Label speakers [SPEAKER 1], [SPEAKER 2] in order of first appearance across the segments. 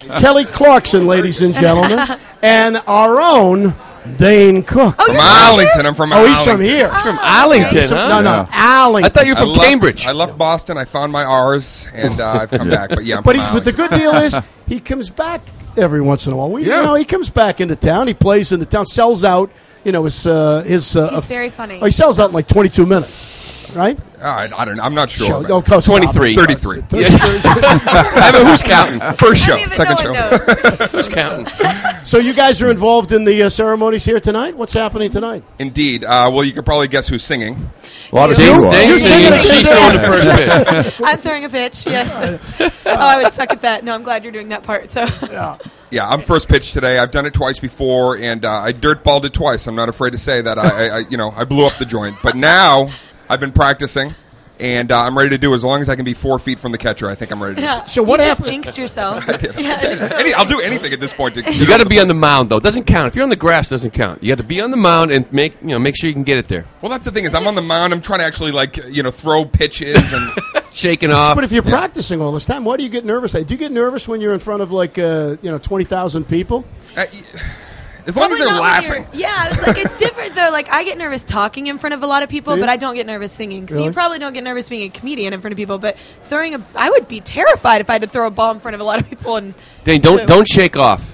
[SPEAKER 1] Kelly Clarkson, ladies and gentlemen, and our own Dane Cook.
[SPEAKER 2] From Arlington. I'm from Arlington.
[SPEAKER 1] He's from here.
[SPEAKER 3] From Arlington, huh?
[SPEAKER 1] No, Arlington.
[SPEAKER 3] I thought you were from Cambridge.
[SPEAKER 2] I left Boston. I found my R's, and I've come back. But yeah, I'm
[SPEAKER 1] but,
[SPEAKER 2] from
[SPEAKER 1] but the good deal is he comes back every once in a while. You know, he comes back into town. He plays in the town, sells out. You know, his
[SPEAKER 4] He's very funny.
[SPEAKER 1] He sells out in like 22 minutes, right?
[SPEAKER 2] I don't know. I'm not sure.
[SPEAKER 3] 23.
[SPEAKER 2] 33.
[SPEAKER 3] I mean, who's counting?
[SPEAKER 2] First show, second show.
[SPEAKER 3] Who's counting?
[SPEAKER 1] So you guys are involved in the ceremonies here tonight? What's happening tonight?
[SPEAKER 2] Indeed. Well, you could probably guess who's singing.
[SPEAKER 3] Dane's singing. She's throwing the first pitch.
[SPEAKER 4] I'm throwing a pitch, yes. I would suck at that. No, I'm glad you're doing that part. So.
[SPEAKER 2] Yeah, I'm first pitch today. I've done it twice before, and I dirtballed it twice. I'm not afraid to say that I blew up the joint. But now I've been practicing, and I'm ready to do as long as I can be 4 feet from the catcher. I think I'm ready to.
[SPEAKER 4] Yeah.
[SPEAKER 1] So what happened?
[SPEAKER 4] You just jinxed yourself.
[SPEAKER 2] I'll do anything at this point.
[SPEAKER 3] You got to be on the mound, though. It doesn't count. If you're on the grass, it doesn't count. You got to be on the mound and make sure you can get it there.
[SPEAKER 2] Well, that's the thing is I'm on the mound. I'm trying to actually throw pitches and
[SPEAKER 3] shaking off.
[SPEAKER 1] But if you're practicing all this time, why do you get nervous? Do you get nervous when you're in front of 20,000 people?
[SPEAKER 2] As long as they're laughing.
[SPEAKER 4] Yeah, it's different though. Like I get nervous talking in front of a lot of people, but I don't get nervous singing. So you probably don't get nervous being a comedian in front of people, but I would be terrified if I had to throw a ball in front of a lot of people. And
[SPEAKER 3] Dane, don't shake off.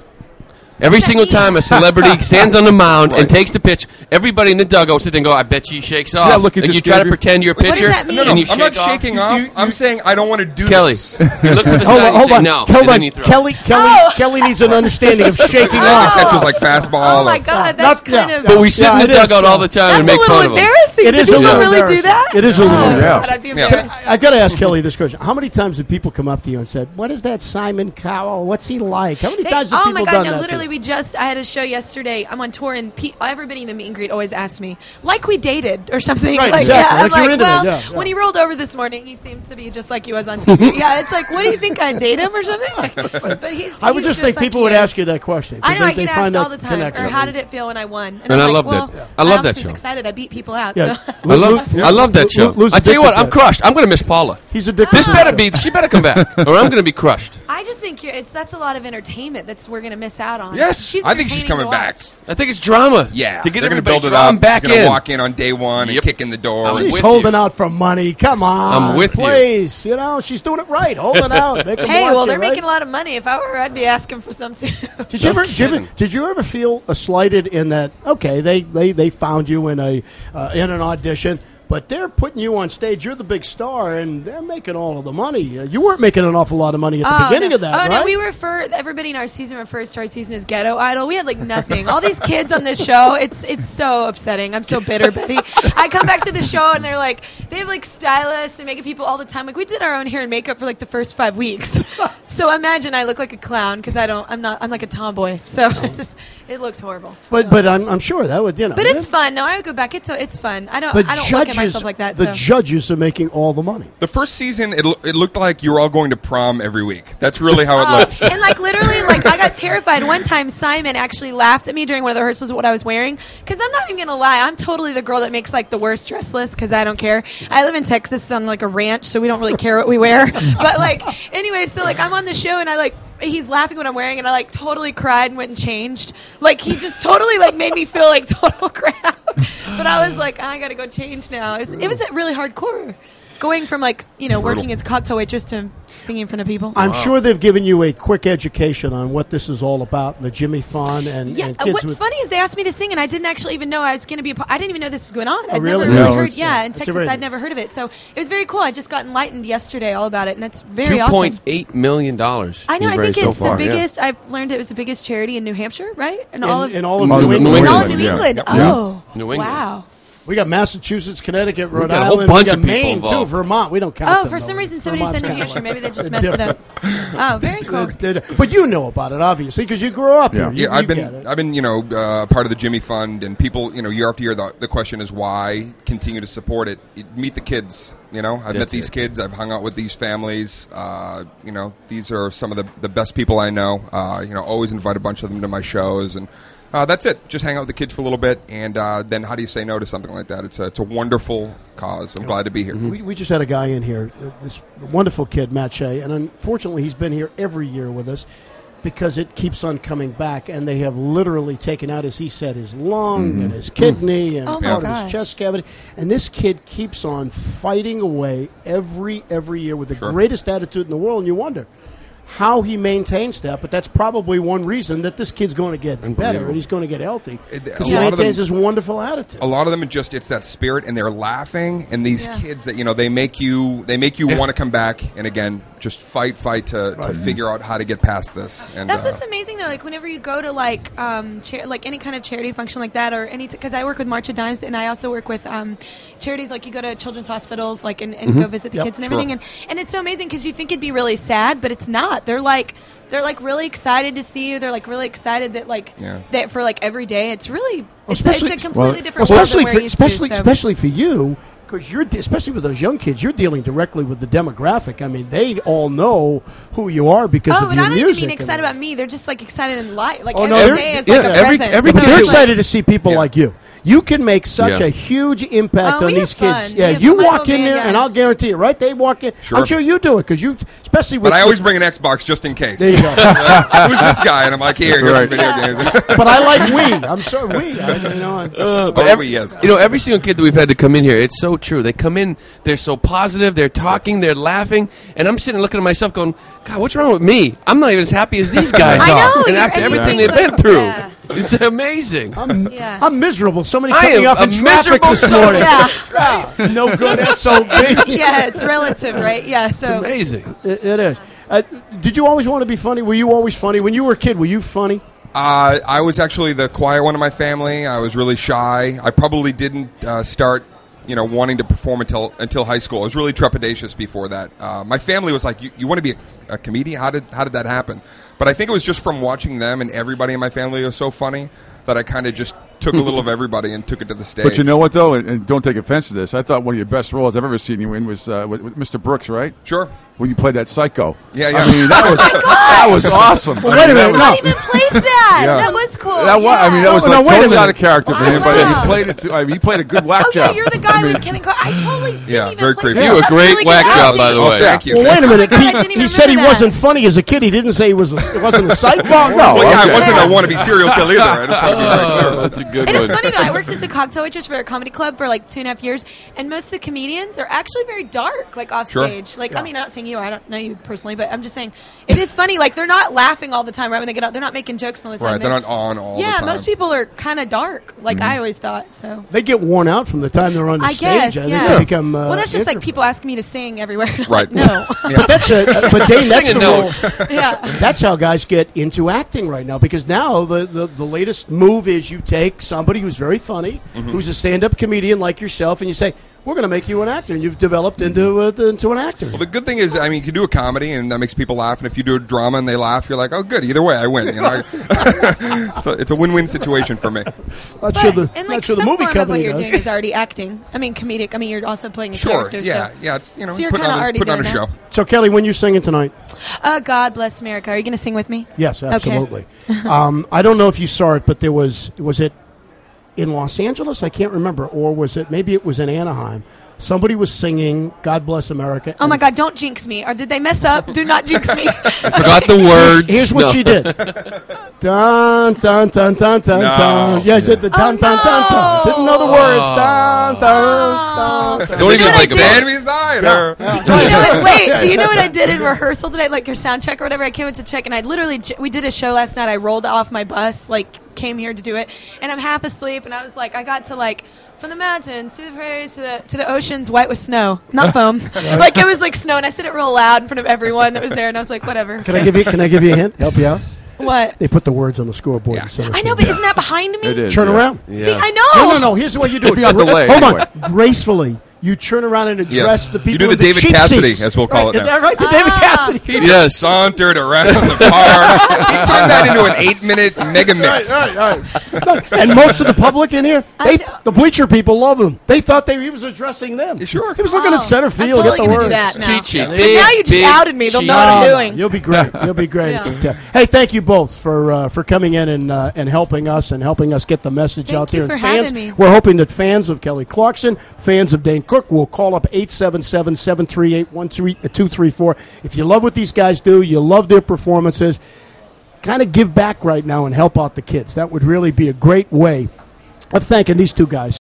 [SPEAKER 3] Every single time a celebrity stands on the mound and takes the pitch, everybody in the dugout sit there and go, I bet she shakes off. And you try to pretend you're a pitcher.
[SPEAKER 4] What does that mean?
[SPEAKER 2] No,
[SPEAKER 3] and you
[SPEAKER 2] I'm not
[SPEAKER 3] shake
[SPEAKER 2] shaking off. I'm saying I don't want to do
[SPEAKER 3] Kelly,
[SPEAKER 2] this.
[SPEAKER 3] you look for the side and say no.
[SPEAKER 1] Hold on. Kelly needs an understanding of shaking off.
[SPEAKER 2] Catch was like fastball.
[SPEAKER 4] Oh my God, that's kind of.
[SPEAKER 3] But we sit in the dugout all the time and make fun of them.
[SPEAKER 4] That's a little embarrassing.
[SPEAKER 1] It is
[SPEAKER 4] do
[SPEAKER 1] a
[SPEAKER 4] people
[SPEAKER 1] little
[SPEAKER 4] really do that?
[SPEAKER 1] It is a little
[SPEAKER 4] embarrassing. God, I'd be embarrassed.
[SPEAKER 1] I got to ask Kelly this question. How many times did people come up to you and said, what is that Simon Cowell? What's he like? How many times have people done that?
[SPEAKER 4] Literally, I had a show yesterday. I'm on tour, and everybody in the meet and greet always asks me, like we dated or something.
[SPEAKER 1] Right,
[SPEAKER 4] like,
[SPEAKER 1] exactly.
[SPEAKER 4] Yeah, I'm
[SPEAKER 1] like you're into
[SPEAKER 4] well, when he rolled over this morning, he seemed to be just like he was on TV. Yeah, it's like, what do you think, I date him or something? But
[SPEAKER 1] I would just think people would ask you that question.
[SPEAKER 4] I know, I get asked all the time.
[SPEAKER 1] Connection.
[SPEAKER 4] Or how did it feel when I won?
[SPEAKER 3] And I loved it. I love that show.
[SPEAKER 4] I was excited. I beat people out.
[SPEAKER 1] Yeah.
[SPEAKER 4] So.
[SPEAKER 3] I love that show. I tell you what, I'm crushed. I'm going to miss Paula.
[SPEAKER 1] He's addicted.
[SPEAKER 3] She better come back, or I'm going to be crushed.
[SPEAKER 4] I just think that's a lot of entertainment we're going to miss out on.
[SPEAKER 3] Yes,
[SPEAKER 2] I think she's coming back.
[SPEAKER 3] I think it's drama.
[SPEAKER 2] Yeah,
[SPEAKER 3] to get
[SPEAKER 2] they're going to
[SPEAKER 3] everybody
[SPEAKER 2] build it up.
[SPEAKER 3] back
[SPEAKER 2] She's going to walk in on day one and kick in the door.
[SPEAKER 1] She's holding out for money. Come on,
[SPEAKER 3] I'm with
[SPEAKER 1] please. She's doing it right. Holding out.
[SPEAKER 4] They're making a lot of money. If I were, I'd be asking for some too.
[SPEAKER 1] Did you ever feel slighted in that? Okay, they found you in an audition. But they're putting you on stage. You're the big star, and they're making all of the money. You weren't making an awful lot of money at the beginning of that, right?
[SPEAKER 4] No, we everybody in our season refers to our season as Ghetto Idol. We had nothing. All these kids on this show, it's so upsetting. I'm so bitter, Betty. I come back to the show, and they have stylists and makeup people all the time. We did our own hair and makeup for the first 5 weeks. So imagine I look like a clown because I'm like a tomboy. So it looks horrible.
[SPEAKER 1] But I'm sure that would
[SPEAKER 4] But it's fun. No, I would go back. It's fun. I don't look at myself like that.
[SPEAKER 1] The judges are making all the money.
[SPEAKER 2] The first season, it looked like you were all going to prom every week. That's really how it looked.
[SPEAKER 4] And literally, I got terrified. One time, Simon actually laughed at me during one of the rehearsals at what I was wearing. Because I'm not even going to lie. I'm totally the girl that makes the worst dress list because I don't care. I live in Texas on a ranch, so we don't really care what we wear. But anyway, so I'm on the show and he's laughing what I'm wearing, and I totally cried and went and changed. He just totally made me feel like total crap. But I was like, I gotta go change now. It was really hardcore, going from working as a cocktail waitress to singing in front of people.
[SPEAKER 1] I'm sure they've given you a quick education on what this is all about, the Jimmy Fun and kids.
[SPEAKER 4] What's funny is they asked me to sing, and I didn't actually even know I was going to be. I didn't even know this was going on. I'd
[SPEAKER 1] really?
[SPEAKER 4] never really heard. Yeah, in Texas, I'd never heard of it. So it was very cool. I just got enlightened yesterday all about it, and it's very awesome.
[SPEAKER 3] $2.8 million.
[SPEAKER 4] I know. I think it's the biggest. Yeah. I've learned it was the biggest charity in New Hampshire, right?
[SPEAKER 1] In all of New
[SPEAKER 4] England. In all of New England.
[SPEAKER 3] Yeah.
[SPEAKER 4] Oh,
[SPEAKER 3] New England.
[SPEAKER 4] Wow.
[SPEAKER 1] We got Massachusetts, Connecticut, Rhode
[SPEAKER 3] Island.
[SPEAKER 1] A whole bunch of
[SPEAKER 3] Maine,
[SPEAKER 1] people too. Vermont, we don't count.
[SPEAKER 4] Oh, for some reason, somebody said New Hampshire. Maybe they just messed it up. Oh, very cool.
[SPEAKER 1] But you know about it, obviously, because you grew up here.
[SPEAKER 2] Yeah, I've been part of the Jimmy Fund, and people, year after year, the question is why continue to support it. Meet the kids. I've met these kids. I've hung out with these families. These are some of the best people I know. Always invite a bunch of them to my shows, and that's it. Just hang out with the kids for a little bit, and then how do you say no to something like that? It's a wonderful cause. I'm glad to be here.
[SPEAKER 1] We just had a guy in here, this wonderful kid, Matt Shea, and unfortunately he's been here every year with us. because it keeps on coming back, and they have literally taken out, as he said, his lung and his kidney and part of his chest cavity. And this kid keeps on fighting away every year with the greatest attitude in the world, and you wonder how he maintains that, but that's probably one reason that this kid's going to get better and he's going to get healthy, because he maintains his wonderful attitude.
[SPEAKER 2] A lot of them, it's that spirit, and they're laughing, and these kids that, they make you want to come back, and again, just fight to figure out how to get past this. And
[SPEAKER 4] that's what's amazing, though. Like, whenever you go to like any kind of charity function like that, or because I work with March of Dimes, and I also work with charities, like you go to children's hospitals, like and go visit the kids and everything, and it's so amazing because you think it'd be really sad, but it's not. They're like really excited to see you. They're like really excited that that for like every day. It's really it's a completely different world than we're used to.
[SPEAKER 1] Especially for you, because especially with those young kids, you're dealing directly with the demographic. I mean, they all know who you are because of your music.
[SPEAKER 4] Oh, but I don't even mean excited about me. They're just like excited in life. Like every day is like a present.
[SPEAKER 1] They're excited to see people like you. You can make such a huge impact on these kids. Yeah, you walk in there, and I'll guarantee you, right? They walk in. Sure. I'm sure you do it because you, especially with.
[SPEAKER 2] But I always bring an Xbox just in case.
[SPEAKER 1] There you go.
[SPEAKER 2] Who's this guy? And I'm like, here, here's some video games.
[SPEAKER 1] But I like Wii. I'm sorry, Wii.
[SPEAKER 3] Every single kid that we've had to come in here, it's so true. They come in, they're so positive, they're talking, they're laughing, and I'm sitting looking at myself going, God, what's wrong with me? I'm not even as happy as these guys are.
[SPEAKER 4] I know.
[SPEAKER 3] And after everything they've been through. It's amazing.
[SPEAKER 1] I'm miserable. Somebody cut me off in traffic this morning. No good SOB.
[SPEAKER 4] Yeah, it's relative, right? Yeah, so
[SPEAKER 3] it's amazing.
[SPEAKER 1] It is. Did you always want to be funny? Were you always funny? When you were a kid, were you funny?
[SPEAKER 2] I was actually the quiet one in my family. I was really shy. I probably didn't start wanting to perform until high school. I was really trepidatious before that. My family was like, you want to be a comedian? How did that happen? But I think it was just from watching them, and everybody in my family was so funny that I kind of just took a little of everybody and took it to the stage.
[SPEAKER 5] But you know what, though, and don't take offense to this, I thought one of your best roles I've ever seen you in was with Mr. Brooks, right?Ure. When you played that psycho.
[SPEAKER 2] Yeah.
[SPEAKER 5] I mean, that was awesome.
[SPEAKER 1] Well, wait a minute.
[SPEAKER 4] I didn't even place that. That was cool.
[SPEAKER 5] That was totally out of character for him, but he played it. He played a good whack job.
[SPEAKER 4] Oh, yeah, you're the guy with Kevin Carr. I totally didn't even
[SPEAKER 2] very
[SPEAKER 4] place
[SPEAKER 2] creepy.
[SPEAKER 4] that.
[SPEAKER 3] You a great
[SPEAKER 4] really
[SPEAKER 3] whack job, by the way.
[SPEAKER 2] Thank you.
[SPEAKER 1] Well, wait a minute. He said he
[SPEAKER 4] that.
[SPEAKER 1] wasn't funny as a kid. He didn't say it wasn't a psycho.
[SPEAKER 5] No.
[SPEAKER 2] I wasn't a wannabe serial killer either. I just want to be very clear.
[SPEAKER 3] That's a good
[SPEAKER 4] And
[SPEAKER 3] one.
[SPEAKER 4] it's funny, though. I worked as a cocktail waitress for a comedy club for like 2.5 years, and most of the comedians are actually very dark, like off stage. Like, I mean, I'm not saying you. I don't know you personally, but I'm just saying it is funny. Like, they're not laughing all the time, right? When they get out, they're not making jokes all the time.
[SPEAKER 2] Right, they're not on all the time.
[SPEAKER 4] Yeah, most people are kind of dark. Like I always thought. So
[SPEAKER 1] They get worn out from the time they're on the stage.
[SPEAKER 4] guess,
[SPEAKER 1] I
[SPEAKER 4] yeah.
[SPEAKER 1] think they become.
[SPEAKER 4] well, that's just like
[SPEAKER 1] introverted.
[SPEAKER 4] people asking me to sing everywhere. And I'm
[SPEAKER 2] Right.
[SPEAKER 4] like, no.
[SPEAKER 1] But but Dane, that's the
[SPEAKER 3] Sing a
[SPEAKER 1] role.
[SPEAKER 3] note.
[SPEAKER 4] Yeah.
[SPEAKER 1] That's how guys get into acting right now, because now the latest move is you take somebody who's very funny, who's a stand-up comedian like yourself, and you say, we're going to make you an actor, and you've developed into an actor.
[SPEAKER 2] Well, the good thing is, I mean, you can do a comedy, and that makes people laugh, and if you do a drama and they laugh, you're like, oh, good, either way, I win. It's a win-win situation for me.
[SPEAKER 1] Not sure the
[SPEAKER 4] some
[SPEAKER 1] movie
[SPEAKER 4] form of
[SPEAKER 1] company
[SPEAKER 4] what you're
[SPEAKER 1] does.
[SPEAKER 4] doing is already acting. I mean, comedic. I mean, you're also playing a
[SPEAKER 2] Sure,
[SPEAKER 4] character.
[SPEAKER 2] yeah,
[SPEAKER 4] so.
[SPEAKER 2] it's
[SPEAKER 4] So you're
[SPEAKER 2] putting
[SPEAKER 4] kinda already
[SPEAKER 2] on a
[SPEAKER 4] doing
[SPEAKER 2] show.
[SPEAKER 4] that.
[SPEAKER 1] So, Kelly, when you singing tonight?
[SPEAKER 4] God Bless America. Are you going to sing with me?
[SPEAKER 1] Yes, absolutely. I don't know if you saw it, but was it in Los Angeles? I can't remember. Or maybe it was in Anaheim. Somebody was singing God Bless America.
[SPEAKER 4] Oh, my God, don't jinx me. Or did they mess up? Do not jinx me.
[SPEAKER 3] Forgot the words.
[SPEAKER 1] Here's what she did. Dun, dun, dun, dun, dun, dun. Yeah, she did the dun, dun, dun, dun. Didn't know the words. Dun, dun, dun.
[SPEAKER 3] Don't even like
[SPEAKER 2] Stand beside her.
[SPEAKER 4] Do you know what I did in rehearsal today? Like your sound check or whatever. I came in to check, and we did a show last night. I rolled off my bus, came here to do it, and I'm half asleep, and I was like, I got to from the mountains to the prairies to the oceans, white with snow, not foam. It was like snow, and I said it real loud in front of everyone that was there, and I was like, whatever.
[SPEAKER 1] Can I give you a hint? Help you out?
[SPEAKER 4] What?
[SPEAKER 1] They put the words on the scoreboard.
[SPEAKER 2] Yeah.
[SPEAKER 4] I know, but isn't that behind me?
[SPEAKER 5] It is.
[SPEAKER 1] Turn around.
[SPEAKER 3] Yeah.
[SPEAKER 4] See, I know.
[SPEAKER 1] No. Here's the way you do it.
[SPEAKER 5] Be on delay,
[SPEAKER 1] Hold
[SPEAKER 5] anyway.
[SPEAKER 1] on. Gracefully. You turn around and address the people.
[SPEAKER 2] You do the
[SPEAKER 1] in the
[SPEAKER 2] David
[SPEAKER 1] cheap
[SPEAKER 2] Cassidy,
[SPEAKER 1] seats.
[SPEAKER 2] as we'll call it now.
[SPEAKER 1] Is that right? The David Cassidy.
[SPEAKER 2] He just sauntered around the park. He turned that into an 8-minute mega mix.
[SPEAKER 1] Right. And most of the public in here, the bleacher people love him. They thought he was addressing them.
[SPEAKER 2] Sure.
[SPEAKER 1] He was looking at center field.
[SPEAKER 4] I'm totally
[SPEAKER 1] get the
[SPEAKER 4] gonna
[SPEAKER 1] words.
[SPEAKER 4] do that now.
[SPEAKER 3] Cheat sheet.
[SPEAKER 4] But now you just outed me. They'll know what I'm doing.
[SPEAKER 1] You'll be great. You'll be great.
[SPEAKER 4] Yeah.
[SPEAKER 1] Hey, thank you both for coming in and helping us get the message out there.
[SPEAKER 4] Thank you for
[SPEAKER 1] fans,
[SPEAKER 4] having me.
[SPEAKER 1] we're hoping that fans of Kelly Clarkson, fans of Dane Cook, will call up 877-738-1234. If you love what these guys do, you love their performances, kind of give back right now and help out the kids. That would really be a great way of thanking these two guys.